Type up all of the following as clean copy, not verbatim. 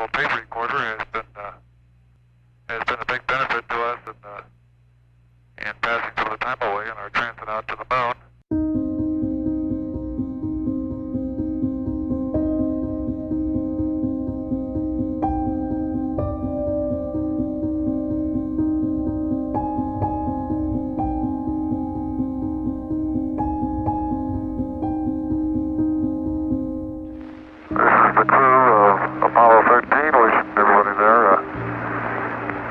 portable tape recorder has been a big benefit to us in passing some of the time away in our transit out to the moon. The crew of Apollo 13, wishing everybody there a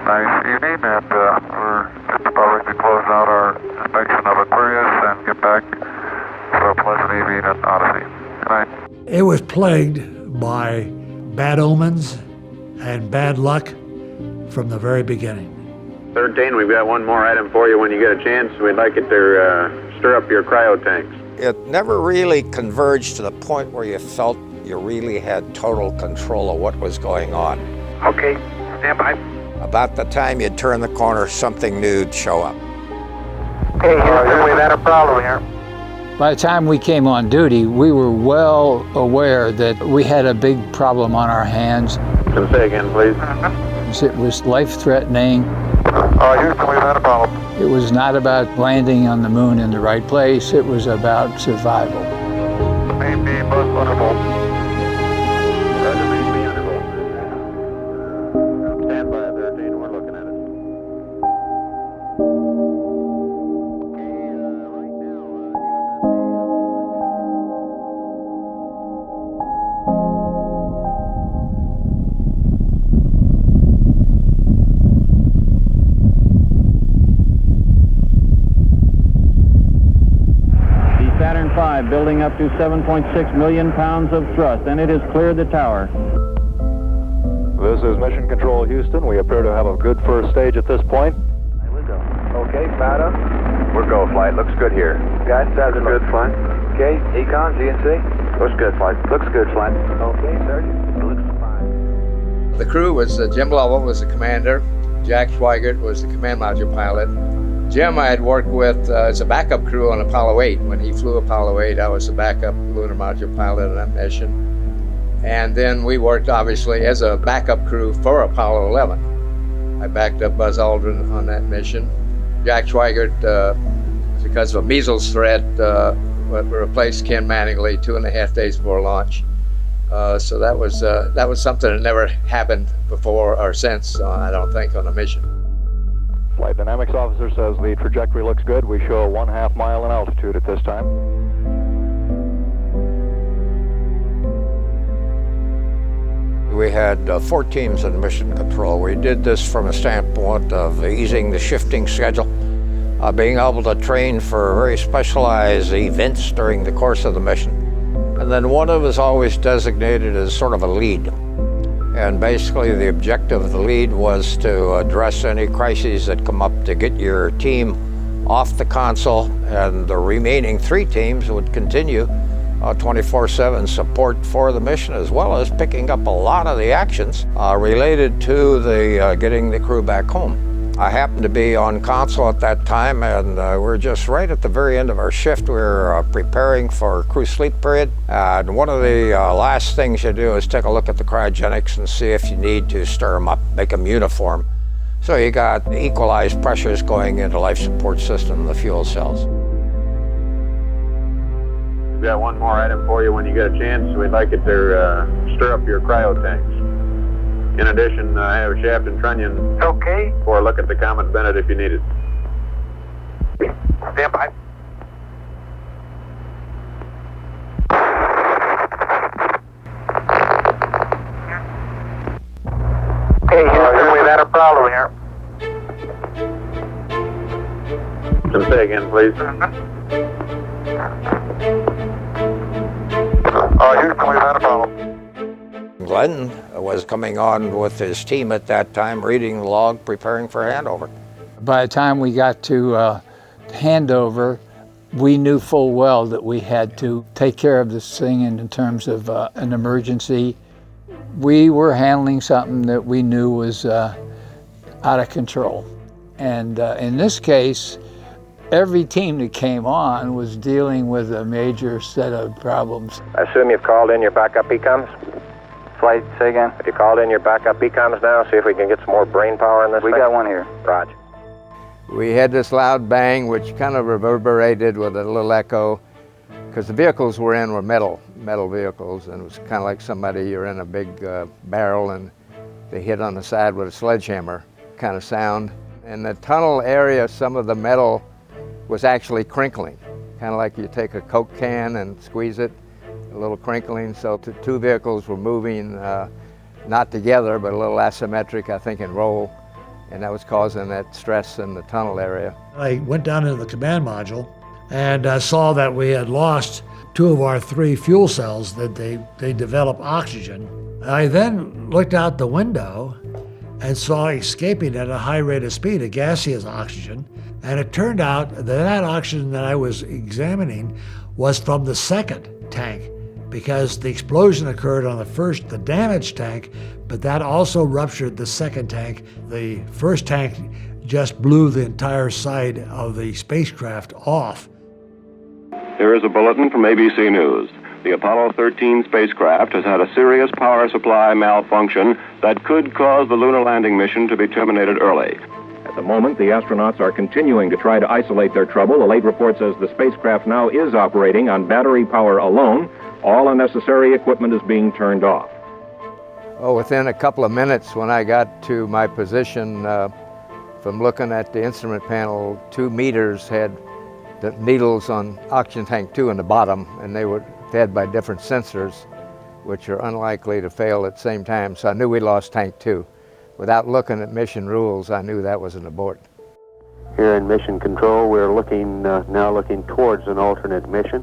nice evening, and we're just about ready to close out our inspection of Aquarius and get back for a pleasant evening at Odyssey. Good night. It was plagued by bad omens and bad luck from the very beginning. 13, we've got one more item for you when you get a chance. We'd like it to stir up your cryo tanks. It never really converged to the point where you felt you really had total control of what was going on. Okay, stand by. About the time you'd turn the corner, something new'd show up. Okay, Houston, we've had a problem here. By the time we came on duty, we were well aware that we had a big problem on our hands. Can say again, please. It was life-threatening. Houston, we've had a problem. It was not about landing on the moon in the right place. It was about survival. Main beam most vulnerable. Roger, main beam undervolt. Stand by, 13, we're looking at it. Saturn V building up to 7.6 million pounds of thrust, and it has cleared the tower. This is Mission Control Houston. We appear to have a good first stage at this point. Here we go. Okay, fat up. We're go flight. Looks good here. Guys, that's good flight. Okay, Econ, GNC. Looks good flight. Looks good flight. Okay, Sergeant. Looks fine. The crew was Jim Lovell was the commander. Jack Schweigert was the command module pilot. Jim I had worked with as a backup crew on Apollo 8. When he flew Apollo 8, I was the backup lunar module pilot on that mission. And then we worked obviously as a backup crew for Apollo 11. I backed up Buzz Aldrin on that mission. Jack Schweigert, because of a measles threat, replaced Ken Mattingly 2.5 days before launch. So that was something that never happened before or since, I don't think, on a mission. Flight Dynamics Officer says the trajectory looks good. We show a 1/2 mile in altitude at this time. We had 4 teams in mission control. We did this from a standpoint of easing the shifting schedule, being able to train for very specialized events during the course of the mission. And then one of us always designated as sort of a lead. And basically the objective of the lead was to address any crises that come up to get your team off the console, and the remaining 3 teams would continue 24/7 support for the mission, as well as picking up a lot of the actions related to the getting the crew back home. I happened to be on console at that time, and we're just right at the very end of our shift. We're preparing for crew sleep period. And one of the last things you do is take a look at the cryogenics and see if you need to stir them up, make them uniform. So you got equalized pressures going into life support system, the fuel cells. We've got one more item for you when you get a chance. We'd like it to stir up your cryo tanks. In addition, I have Shaft and Trunnion for a look at the Comet Bennett if you need it. Stand by. Hey, Houston, we've had a problem here. Can say again, please. Houston, we've had a problem. Glenn was coming on with his team at that time, reading the log, preparing for handover. By the time we got to handover, we knew full well that we had to take care of this thing in terms of an emergency. We were handling something that we knew was out of control. And in this case, every team that came on was dealing with a major set of problems. I assume you've called in your backup econs? Flight, say again? Have you called in your backup beacons now? See if we can get some more brain power in this We thing? got one here. Roger. We had this loud bang, which kind of reverberated with a little echo, because the vehicles we're in were metal vehicles, and it was kind of like you're in a big barrel and they hit on the side with a sledgehammer kind of sound. In the tunnel area, some of the metal was actually crinkling, kind of like you take a Coke can and squeeze it, a little crinkling. So the two vehicles were moving, not together, but a little asymmetric, I think, in roll, and that was causing that stress in the tunnel area. I went down into the command module and saw that we had lost 2 of our 3 fuel cells, that they develop oxygen. I then looked out the window and saw escaping at a high rate of speed a gaseous oxygen, and it turned out that oxygen that I was examining was from the second tank, because the explosion occurred on the damaged tank, but that also ruptured the second tank. The first tank just blew the entire side of the spacecraft off. Here is a bulletin from ABC News. The Apollo 13 spacecraft has had a serious power supply malfunction that could cause the lunar landing mission to be terminated early. At the moment, the astronauts are continuing to try to isolate their trouble. A late report says the spacecraft now is operating on battery power alone. All unnecessary equipment is being turned off. Oh, within a couple of minutes when I got to my position, from looking at the instrument panel, 2 meters had the needles on oxygen tank 2 in the bottom, and they were fed by different sensors, which are unlikely to fail at the same time. So I knew we lost tank 2. Without looking at mission rules, I knew that was an abort. Here in mission control, we're now looking towards an alternate mission,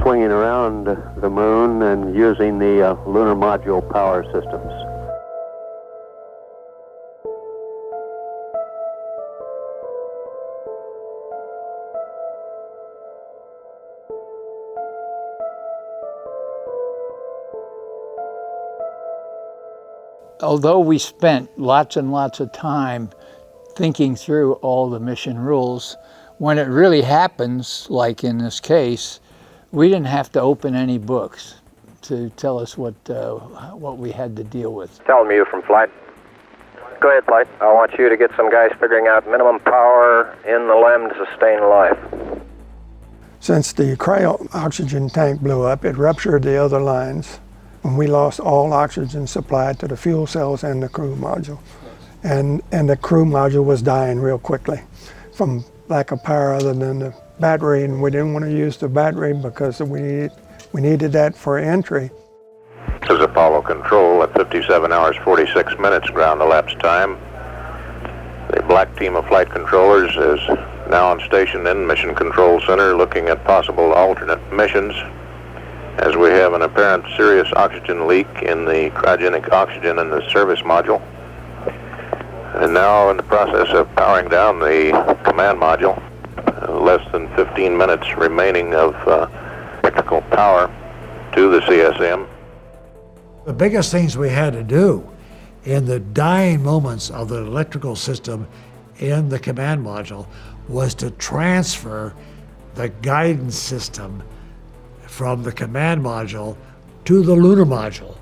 swinging around the moon and using the lunar module power systems. Although we spent lots and lots of time thinking through all the mission rules, when it really happens, like in this case, we didn't have to open any books to tell us what we had to deal with. Tell them you from Flight. Go ahead, Flight. I want you to get some guys figuring out minimum power in the LEM to sustain life. Since the cryo-oxygen tank blew up, it ruptured the other lines, and we lost all oxygen supply to the fuel cells and the crew module. And the crew module was dying real quickly from lack of power other than the battery, and we didn't want to use the battery because we needed that for entry. This is Apollo Control at 57 hours 46 minutes ground elapsed time. The black team of flight controllers is now on station in Mission Control Center looking at possible alternate missions, as we have an apparent serious oxygen leak in the cryogenic oxygen in the service module. And now in the process of powering down the command module. Less than 15 minutes remaining of technical power to the CSM. The biggest things we had to do in the dying moments of the electrical system in the command module was to transfer the guidance system from the command module to the lunar module.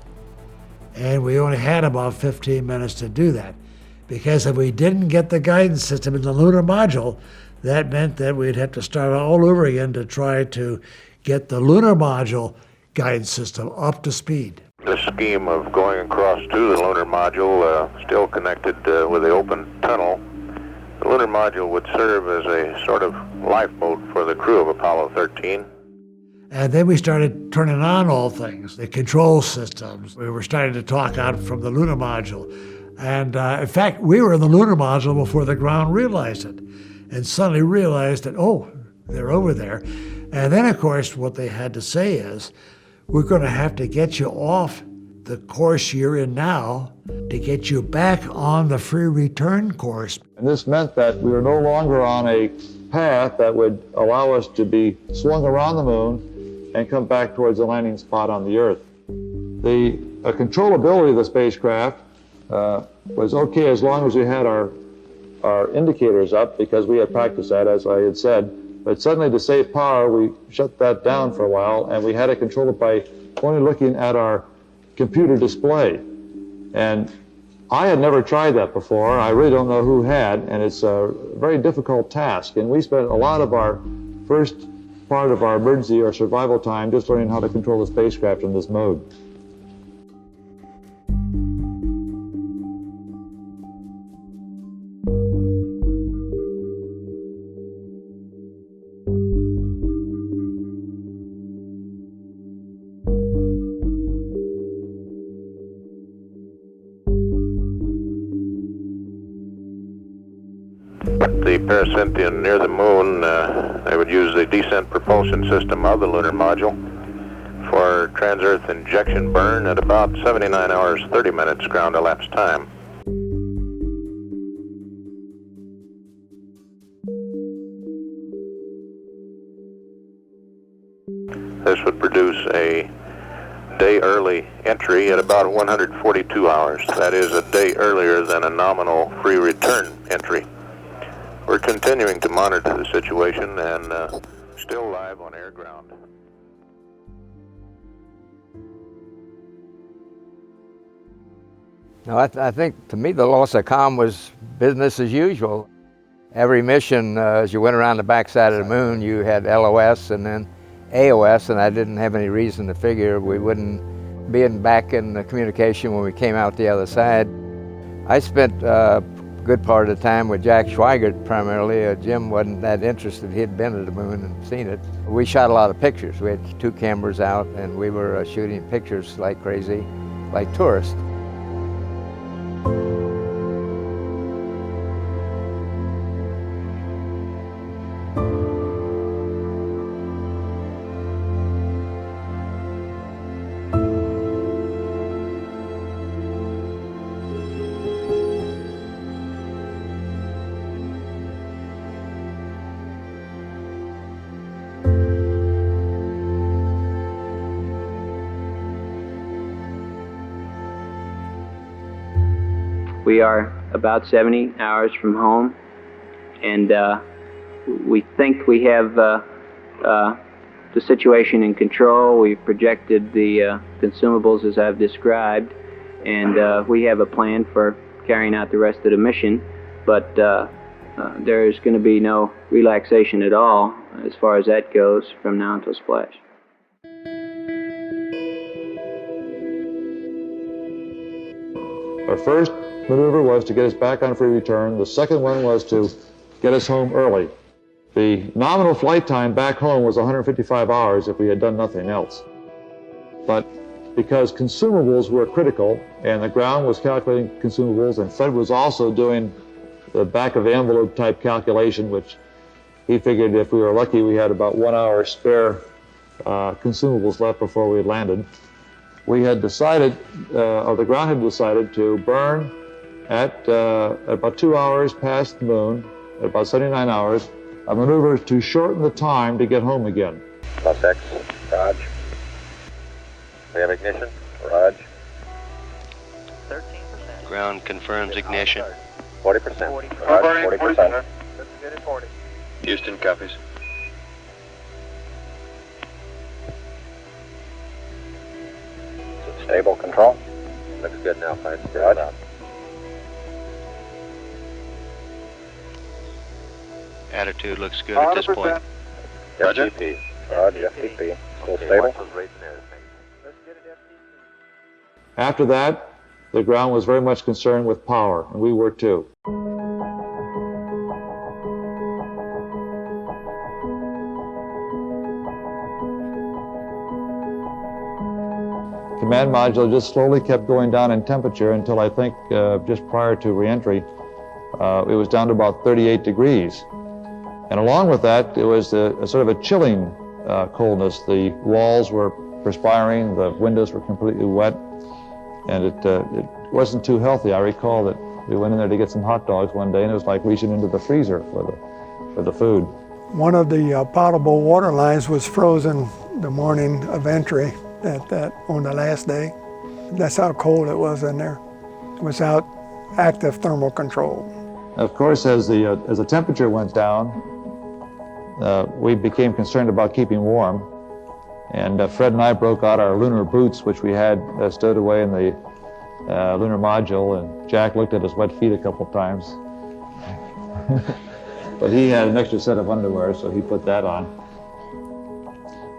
And we only had about 15 minutes to do that, because if we didn't get the guidance system in the lunar module, that meant that we'd have to start all over again to try to get the lunar module guidance system up to speed. The scheme of going across to the lunar module, still connected with the open tunnel, the lunar module would serve as a sort of lifeboat for the crew of Apollo 13. And then we started turning on all things, the control systems. We were starting to talk out from the lunar module. And in fact, we were in the lunar module before the ground realized it, and suddenly realized that, oh, they're over there. And then, of course, what they had to say is, we're going to have to get you off the course you're in now to get you back on the free return course. And this meant that we were no longer on a path that would allow us to be swung around the moon and come back towards the landing spot on the Earth. The controllability of the spacecraft was okay as long as we had our indicators up, because we had practiced that, as I had said. But suddenly, to save power, we shut that down for a while, and we had to control it by only looking at our computer display. And I had never tried that before. I really don't know who had, and it's a very difficult task. And we spent a lot of our first part of our emergency or survival time just learning how to control the spacecraft in this mode. The paracynthion near the moon, they would use the descent propulsion system of the lunar module for trans-Earth injection burn at about 79 hours 30 minutes ground elapsed time. This would produce a day early entry at about 142 hours. That is a day earlier than a nominal free return entry. We're continuing to monitor the situation and still live on air ground. No, I think to me the loss of comm was business as usual. Every mission, as you went around the backside of the moon, you had LOS and then AOS, and I didn't have any reason to figure we wouldn't be back in the communication when we came out the other side. I spent good part of the time with Jack Schweigert primarily. Jim wasn't that interested. He had been to the moon and seen it. We shot a lot of pictures. We had 2 cameras out and we were shooting pictures like crazy, like tourists. We are about 70 hours from home, and we think we have the situation in control. We've projected the consumables as I've described, and we have a plan for carrying out the rest of the mission, but there is going to be no relaxation at all as far as that goes from now until splash. Our first maneuver was to get us back on free return. The second one was to get us home early. The nominal flight time back home was 155 hours if we had done nothing else. But because consumables were critical, and the ground was calculating consumables, and Fred was also doing the back of the envelope type calculation, which he figured if we were lucky we had about 1 hour spare consumables left before we had landed. We had decided, or the ground had decided, to burn at about 2 hours past the moon, at about 79 hours, a maneuver to shorten the time to get home again. Plus X, Raj. We have ignition, Raj. 13%. Ground confirms ignition. 40%. Raj, 40%. That's good at 40. Houston copies. Stable control. Looks good now, fine. Raj. Attitude looks good at this point. Roger. FTP. Roger, FTP. Still stable. After that, the ground was very much concerned with power, and we were too. Command module just slowly kept going down in temperature until I think just prior to reentry, it was down to about 38 degrees. And along with that, it was a sort of a chilling coldness. The walls were perspiring, the windows were completely wet, and it wasn't too healthy. I recall that we went in there to get some hot dogs one day, and it was like reaching into the freezer for the food. One of the potable water lines was frozen the morning of entry on the last day. That's how cold it was in there, without active thermal control. Of course, as the temperature went down, we became concerned about keeping warm. And Fred and I broke out our lunar boots, which we had stowed away in the lunar module, and Jack looked at his wet feet a couple times. But he had an extra set of underwear, so he put that on.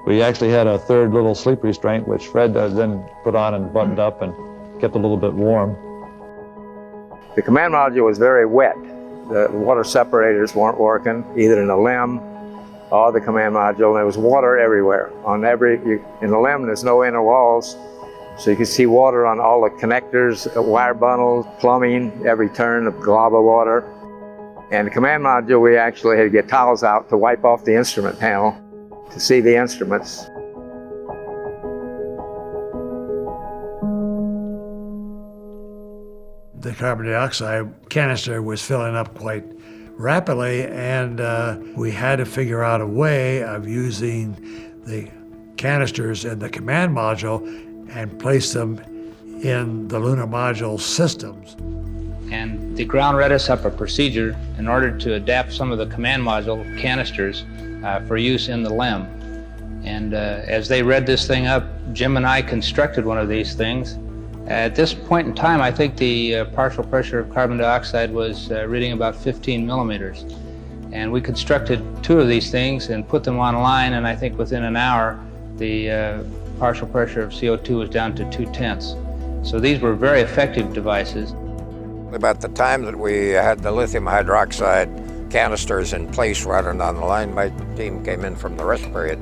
We actually had a third little sleep restraint, which Fred then put on and buttoned up and kept a little bit warm. The command module was very wet. The water separators weren't working, either in the LEM or the command module, and there was water everywhere. In the LEM, there's no inner walls, so you could see water on all the connectors, wire bundles, plumbing, every turn, a glob of water. And the command module, we actually had to get towels out to wipe off the instrument panel to see the instruments. The carbon dioxide canister was filling up quite rapidly, and we had to figure out a way of using the canisters in the command module and place them in the lunar module systems. And the ground read us up a procedure in order to adapt some of the command module canisters for use in the LEM. And as they read this thing up, Jim and I constructed one of these things. At this point in time, I think the partial pressure of carbon dioxide was reading about 15 millimeters. And we constructed two of these things and put them online, and I think within an hour, the partial pressure of CO2 was down to 0.2. So these were very effective devices. About the time that we had the lithium hydroxide canisters in place running on the line, my team came in from the rest period.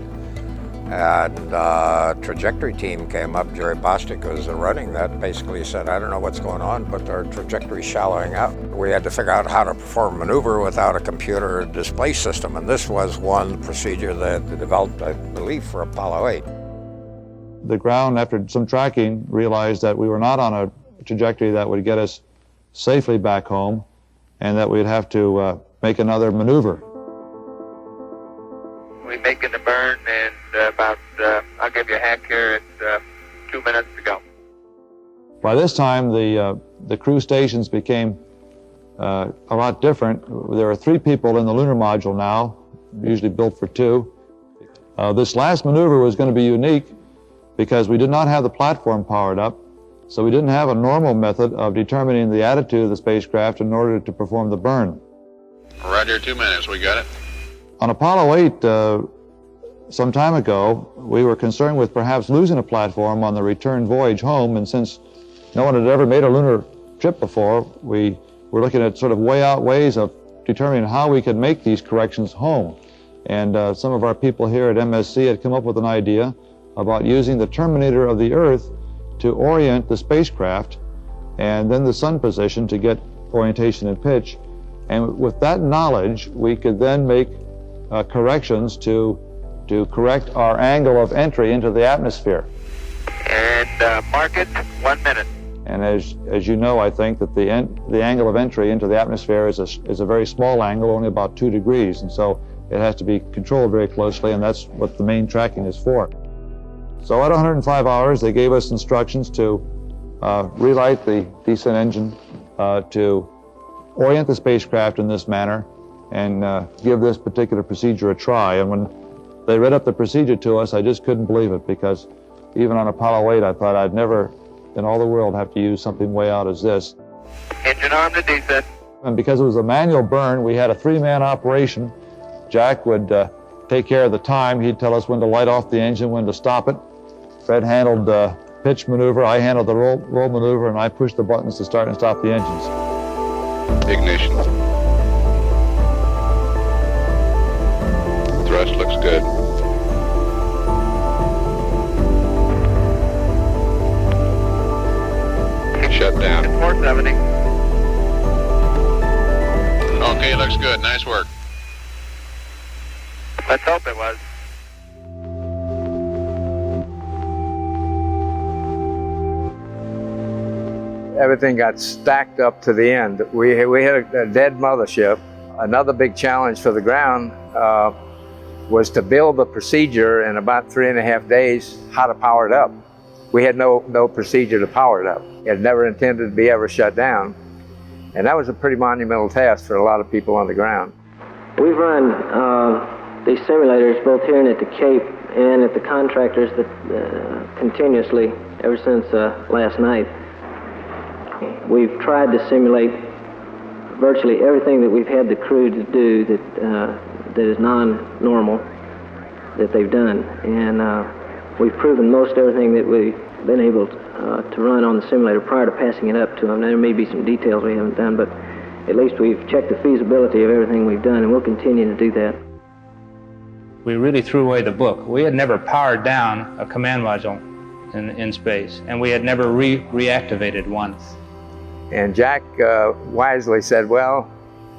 And trajectory team came up. Jerry Bostic was running that. Basically said, I don't know what's going on, but our trajectory's shallowing out. We had to figure out how to perform a maneuver without a computer display system, and this was one procedure that they developed, I believe, for Apollo 8. The ground, after some tracking, realized that we were not on a trajectory that would get us safely back home, and that we'd have to make another maneuver. We making the burn, and I'll give you a hack here at 2 minutes to go. By this time, the crew stations became a lot different. There are 3 people in the lunar module now, usually built for 2. This last maneuver was going to be unique because we did not have the platform powered up, so we didn't have a normal method of determining the attitude of the spacecraft in order to perform the burn. Roger, 2 minutes, we got it. On Apollo 8, some time ago, we were concerned with perhaps losing a platform on the return voyage home, and since no one had ever made a lunar trip before, we were looking at sort of way out ways of determining how we could make these corrections home. And some of our people here at MSC had come up with an idea about using the terminator of the Earth to orient the spacecraft, and then the sun position to get orientation and pitch. And with that knowledge, we could then make corrections to correct our angle of entry into the atmosphere. And mark it, 1 minute. And as you know, I think that the angle of entry into the atmosphere is a very small angle, only about 2 degrees, and so it has to be controlled very closely, and that's what the main tracking is for. So at 105 hours, they gave us instructions to relight the descent engine, to orient the spacecraft in this manner, and give this particular procedure a try. And when they read up the procedure to us, I just couldn't believe it, because even on Apollo 8, I thought I'd never in all the world have to use something way out as this. Engine arm to descent. And because it was a manual burn, we had a 3-man operation. Jack would take care of the time. He'd tell us when to light off the engine, when to stop it. Fred handled the pitch maneuver, I handled the roll maneuver, and I pushed the buttons to start and stop the engines. Ignition. Thrust looks good. Shut down. 470. Okay, looks good. Nice work. Let's hope it was. Everything got stacked up to the end. We had a dead mothership. Another big challenge for the ground was to build the procedure in about 3.5 days, how to power it up. We had no procedure to power it up. It had never intended to be ever shut down. And that was a pretty monumental task for a lot of people on the ground. We've run these simulators both here and at the Cape, and at the contractors that continuously, ever since last night, we've tried to simulate virtually everything that we've had the crew to do that is non-normal that they've done. And we've proven most everything that we've been able to run on the simulator prior to passing it up to them. Now, there may be some details we haven't done, but at least we've checked the feasibility of everything we've done, and we'll continue to do that. We really threw away the book. We had never powered down a command module in space, and we had never reactivated one. And Jack wisely said, well,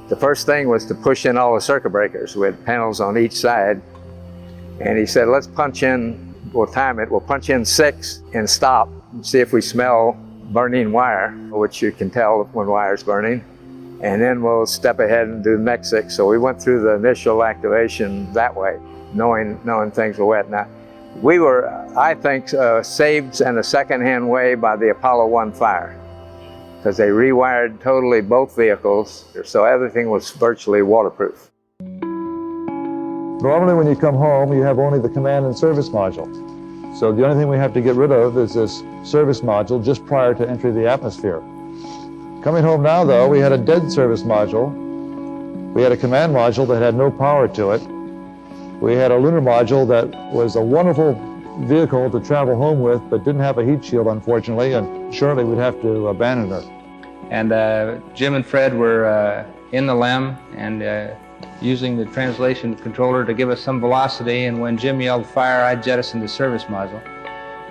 the first thing was to push in all the circuit breakers. We had panels on each side. And he said, let's punch in, we'll time it, we'll punch in 6 and stop and see if we smell burning wire, which you can tell when wire's burning. And then we'll step ahead and do the next 6. So we went through the initial activation that way, knowing things were wet. Now, we were, I think, saved in a second-hand way by the Apollo 1 fire, because they rewired totally both vehicles, so everything was virtually waterproof. Normally when you come home, you have only the command and service module. So the only thing we have to get rid of is this service module just prior to entry of the atmosphere. Coming home now, though, we had a dead service module. We had a command module that had no power to it. We had a lunar module that was a wonderful vehicle to travel home with, but didn't have a heat shield, unfortunately, and shortly we'd have to abandon her. And Jim and Fred were in the LEM and using the translation controller to give us some velocity, and when Jim yelled fire, I jettisoned the service module.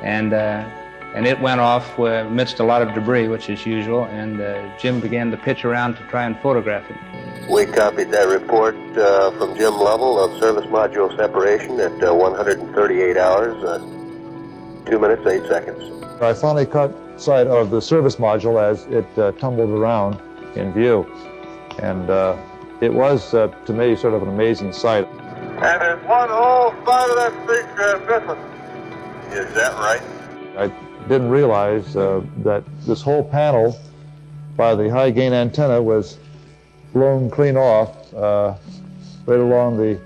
And it went off amidst a lot of debris, which is usual, and Jim began to pitch around to try and photograph it. We copied that report from Jim Lovell of service module separation at 138 hours, 2 minutes, 8 seconds. I finally caught sight of the service module as it tumbled around in view. And it was, to me, sort of an amazing sight. And there's one whole side of that thing missing. Is that right? I didn't realize that this whole panel by the high gain antenna was blown clean off right along the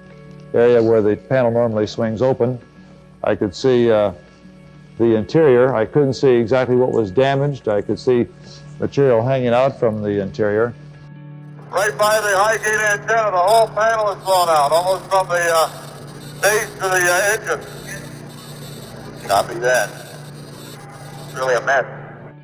area where the panel normally swings open. I could see the interior. I couldn't see exactly what was damaged. I could see material hanging out from the interior. Right by the high gain antenna, the whole panel is blown out, almost from the base to the engine. Copy that. It's really a mess.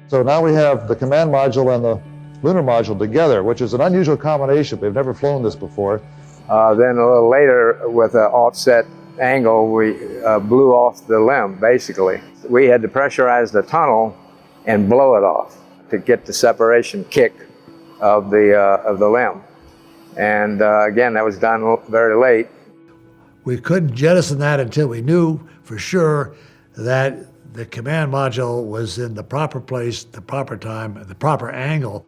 So now we have the command module and the lunar module together, which is an unusual combination. We've never flown this before. Then a little later, with an offset angle, we blew off the LEM, basically. We had to pressurize the tunnel and blow it off to get the separation kick of the LEM. And again, that was done very late. We couldn't jettison that until we knew for sure that the command module was in the proper place, the proper time, the proper angle.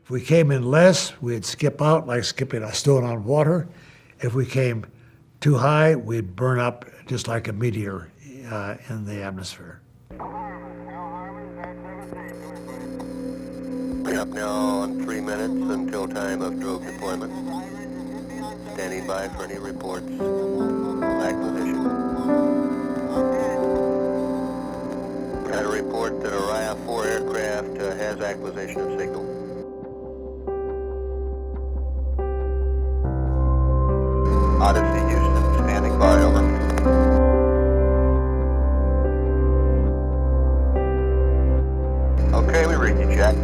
If we came in less, we'd skip out like skipping a stone on water. If we came too high, we'd burn up just like a meteor in the atmosphere. We're up now on 3 minutes until time of drogue deployment. Standing by for any reports of acquisition. Got a report that a Raya 4 aircraft has acquisition of signal. Odyssey, Houston, standing by, over. Okay, we read you, Jack.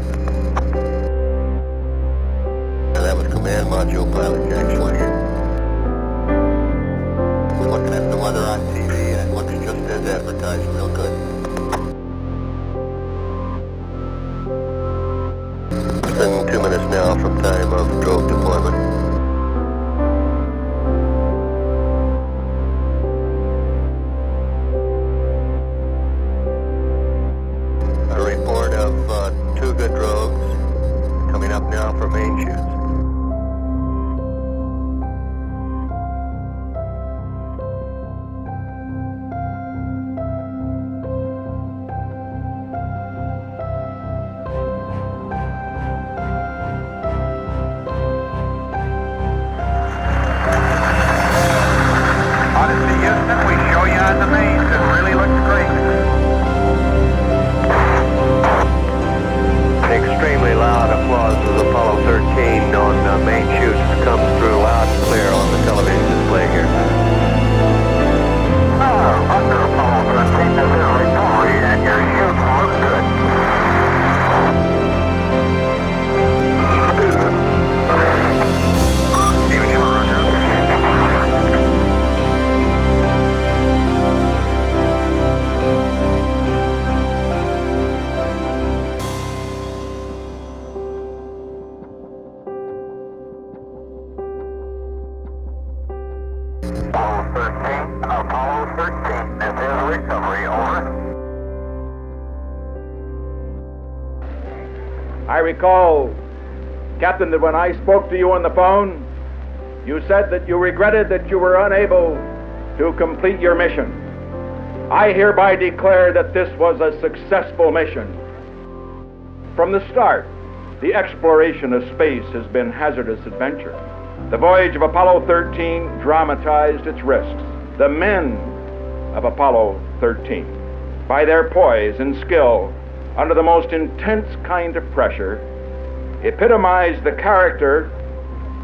That was command module pilot Jack Schwager. We're looking at the weather on TV, and it looks just as advertised, real good. It's been 2 minutes now from time of drogue deployment. A report of 2 good drogues coming up now for main chutes. Odyssey, Houston, we show you I recall, Captain, that when I spoke to you on the phone, you said that you regretted that you were unable to complete your mission. I hereby declare that this was a successful mission. From the start, the exploration of space has been hazardous adventure. The voyage of Apollo 13 dramatized its risks. The men of Apollo 13, by their poise and skill under the most intense kind of pressure, epitomized the character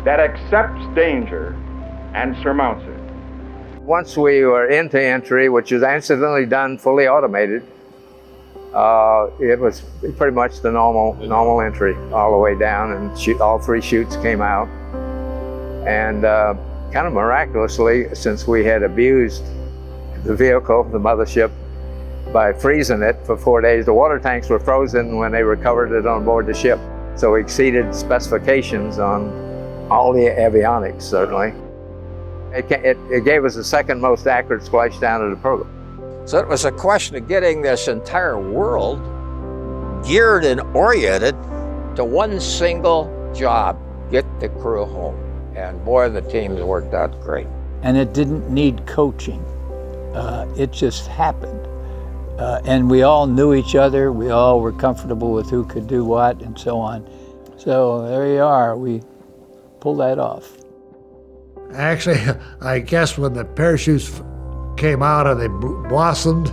that accepts danger and surmounts it. Once we were into entry, which was incidentally done fully automated, it was pretty much the normal entry all the way down, and all 3 chutes came out. And kind of miraculously, since we had abused the vehicle, the mothership, by freezing it for 4 days, the water tanks were frozen when they recovered it on board the ship. So we exceeded specifications on all the avionics, certainly. It gave us the second most accurate splashdown of the program. So it was a question of getting this entire world geared and oriented to one single job, get the crew home. And boy, the teams worked out great. And it didn't need coaching. It just happened. And we all knew each other. We all were comfortable with who could do what and so on. So there you are. We pulled that off. Actually, I guess when the parachutes came out and they blossomed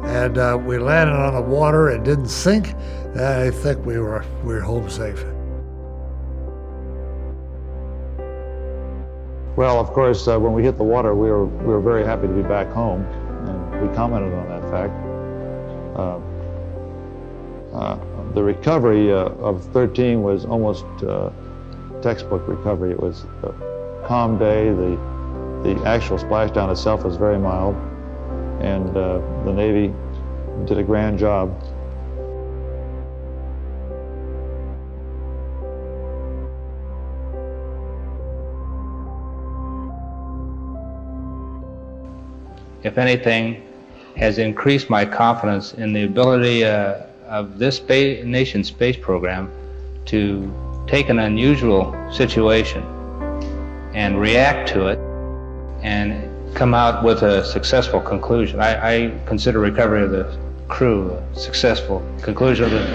and we landed on the water and didn't sink, I think we were home safe. Well, of course, when we hit the water, we were very happy to be back home, and we commented on that fact. The recovery of 13 was almost textbook recovery. It was a calm day. The actual splashdown itself was very mild, and the Navy did a grand job. If anything, has increased my confidence in the ability of this nation's space program to take an unusual situation and react to it and come out with a successful conclusion. I consider recovery of the crew a successful conclusion of it.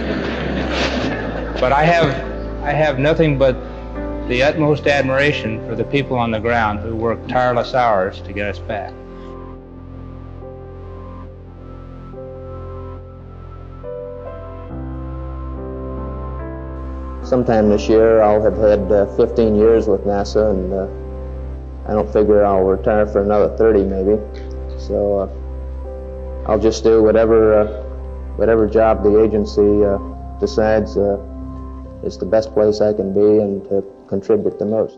But I have nothing but the utmost admiration for the people on the ground who work tireless hours to get us back. Sometime this year I'll have had 15 years with NASA, and I don't figure I'll retire for another 30 maybe. So I'll just do whatever job the agency decides is the best place I can be and to contribute the most.